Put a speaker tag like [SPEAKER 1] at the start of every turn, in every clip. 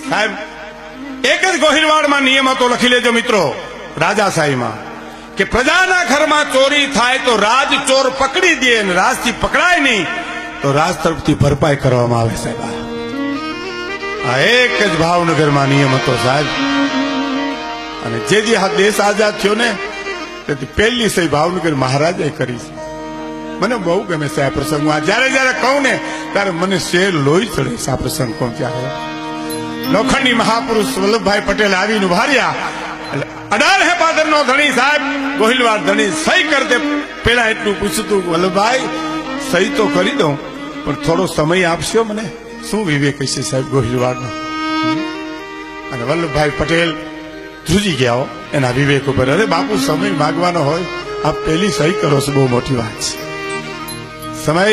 [SPEAKER 1] સાહેબ એક જ ગોહિલવાડમાં નિયમ હતો, લખી લેજો મિત્રો, રાજાશાહીમાં, કે પ્રજાના ઘરમાં ચોરી થાય તો રાજ ચોર પકડી દે, અને રાજથી પકડાય નહીં તો રાજ તરફથી ભરપાઈ કરવામાં આવે. સાહેબ આ એક જ ભાવનગરમાં નિયમ હતો સાહેબ. અને જે આ દેશ આઝાદ થયો ને તેથી પહેલી સહી ભાવનગર મહારાજાએ કરી છે. મને બહુ ગમે છે આ પ્રસંગ. જયારે જયારે કહું ને ત્યારે મને શેર લોહી ચડે છે આ પ્રસંગ કહું ત્યારે. લોખંડી મહાપુરુષ વલ્લભભાઈ પટેલ આવીને ઉભાર્યા, 18 હે પાદર નો ધણી સાહેબ ગોહિલવાડ ધણી સહી કરતે પેલા એટલું પૂછ્યું હતું, વલ્લભભાઈ સહી તો કરી દઉં પણ થોડો સમય આપશો મને. શું વિવેક હશે સાહેબ ગોહિલવાડનો. અને વલ્લભભાઈ પટેલ ધ્રુજી ગયા હો એના વિવેક ઉપર. અરે બાપુ સમય માગવાનો હોય, આપ પહેલી સહી કરો છો, બહુ મોટી વાત છે. સમય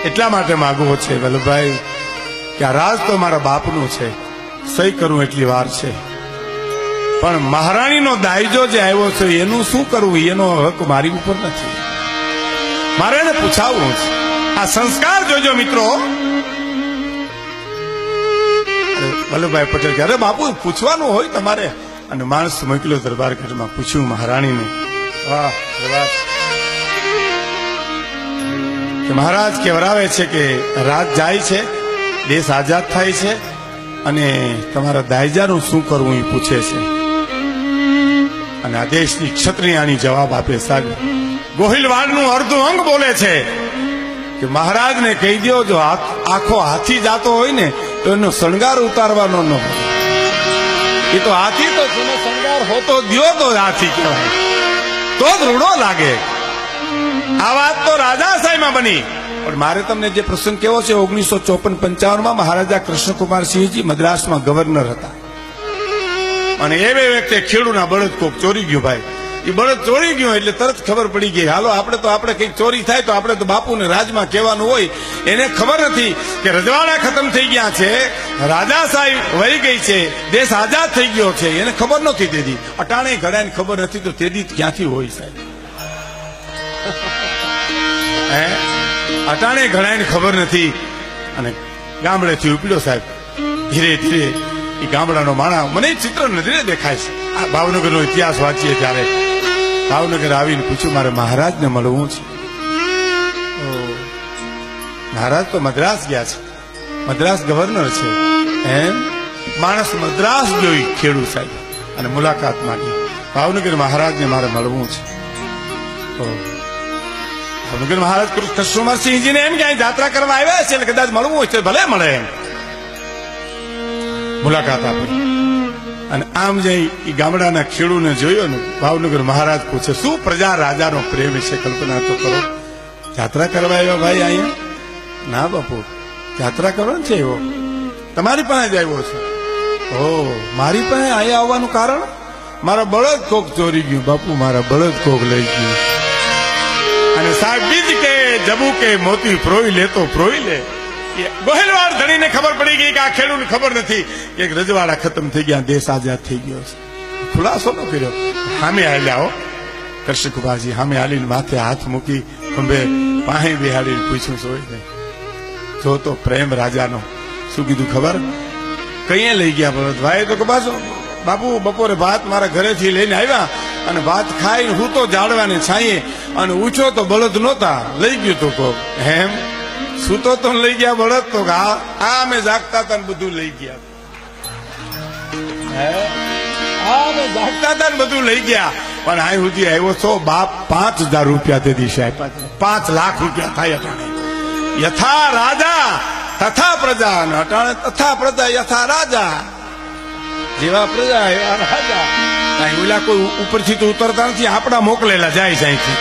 [SPEAKER 1] એટલા માટે માગવો છે વલ્લભભાઈ કે આ રાજ તો મારા બાપનું છે, સહી કરું એટલી વાર છે, પણ મહારાણીનો દાયજો જે આવ્યો છે એનું શું કરવું, એનો હક મારી ઉપર નથી, મારે એને પૂછાવવું છે. આ સંસ્કાર જોજો મિત્રો. વલ્લભભાઈ પટેલ કે અરે બાપુ પૂછવાનું હોય તમારે. અને માણસ મોકલ્યો દરબારગઢમાં, પૂછ્યું મહારાણીને. વાહ કે મહારાજ કહેવરાવે છે કે રાત જાય છે, દેશ આઝાદ થાય છે, અને તમારા દાયજાનું શું કરવું એ પૂછે છે. અને આ દેશની ક્ષત્રિયાની જવાબ આપે સાહેબ. ગોહિલવાડનું અર્ધું અંગ બોલે છે કે મહારાજને કહી દો જો આખો હાથી જાતો હોય ને તો એનો શણગાર ઉતારવાનો ન હોય. એ તો હાથી તો એનો શણગાર હોતો દ્યો તો હાથી કહેવાય, તો જ રૂડો લાગે. આ વાત તો રાજાશાહીમાં બની. પણ મારે તમને જે પ્રસંગ કેવો છે, 1954-55 મહારાજા કૃષ્ણકુમારસિંહજી મદ્રાસમાં ગવર્નર હતા, અને એ બે વખતે ખેડૂના બળદ કોક ચોરી ગયું. ભાઈ એ બળદ ચોરી ગયું એટલે તરત ખબર પડી ગઈ, હાલો આપણે કઈક ચોરી થાય તો આપણે તો બાપુને રાજમાં કહેવાનું હોય. એને ખબર નથી કે રજવાડા ખતમ થઈ ગયા છે, રાજાશાહી વહી ગઈ છે, દેશ આઝાદ થઈ ગયો છે. એને ખબર નથી તેથી. અટાણે ઘડાને ખબર નથી તો તેથી ક્યાંથી હોય સાહેબ? અટાણે ઘડાને ખબર નથી. અને ગામડેથી ઉપડ્યો સાહેબ ધીરે ધીરે. એ ગામડાનો માણસ મને ચિત્ર નજરે દેખાય છે. આ ભાવનગરનો ઇતિહાસ વાંચીએ ત્યારે ભાવનગર આવીને પૂછ્યું મારે મહારાજને મળવું છે. મહારાજ તો મદ્રાસ ગયા છે, મદ્રાસ ગવર્નર છે. એમ માણસ મદ્રાસ જોઈ ખેડૂત સાહેબ અને મુલાકાત માંગી. ભાવનગર મહારાજને મારે મળવું છે. ભાવનગર મહારાજ કૃષ્ણકુમારસિંહજીને એમ ક્યાંય જાત્રા કરવા આવ્યા છે એટલે કદાચ મળવું હોય તો ભલે મળે. એમ મુલાકાત આપી અને આમ જઈ એ ગામડાના ખેડૂને જોયો ને ભાવનગર મહારાજ પૂછે શું પ્રજા રાજાનો પ્રેમ છે, કલ્પના તો કરો. જાત્રા કરવા આવ્યો ભાઈ અહીંયા? ના બાપુ જાત્રા કરવાનો છે એવો, તમારી પાસે જ આવ્યો છે. ઓ મારી પાસે અહીંયા આવવાનું કારણ? મારા બળદ કોક ચોરી ગયું બાપુ, મારા બળદ કોક લઈ ગયું. અને સાહેબ બીજ કે જબુ કે મોતી પ્રોઈ લે તો પ્રોઈ લે. ગોહિલવાડ ધણીને ખબર પડી ગઈ કે આ ખેડૂતને ખબર નથી કે રજવાડા ખતમ થઈ ગયા, દેશ આઝાદ થઈ ગયો છે. ખુલાસો ન કર્યો. સામે હાલ્યા હો કૃષ્ણકુમારજી, સામે હાલીને માથે હાથ મૂકી ખંભે પાસે બેહાડીને પૂછ્યું સોય જો તો પ્રેમ રાજાનો. શું કીધું ખબર? કઈ લઈ ગયા બળદભાઈ? તો કે બાપુ બપોરે ભાત મારા ઘરેથી લઈને આવ્યા અને ભાત ખાઈને હું તો ઝાડવાને છાંયે અને ઊંચો તો બળદ નહોતા, લઈ ગયું તો કોક. એમ સૂતો તો લઈ ગયા બળદ? તો આ અમે જાગતા હતા ને બધું લઈ ગયા. અમે જાગતા હતા ને બધું લઈ ગયા. પણ આ સુધી આવ્યો છો બાપ 5000 રૂપિયા તે દિવસે આપ્યા, 5 લાખ રૂપિયા થાય. અટાણે યથા રાજા તથા પ્રજા, અને અટાણે તથા પ્રજા યથા રાજા. જેવા પ્રજા એવા રાજા. ઓલા કોઈ ઉપરથી તો ઉતરતા નથી, આપણા મોકલેલા જાય છે અહીંથી.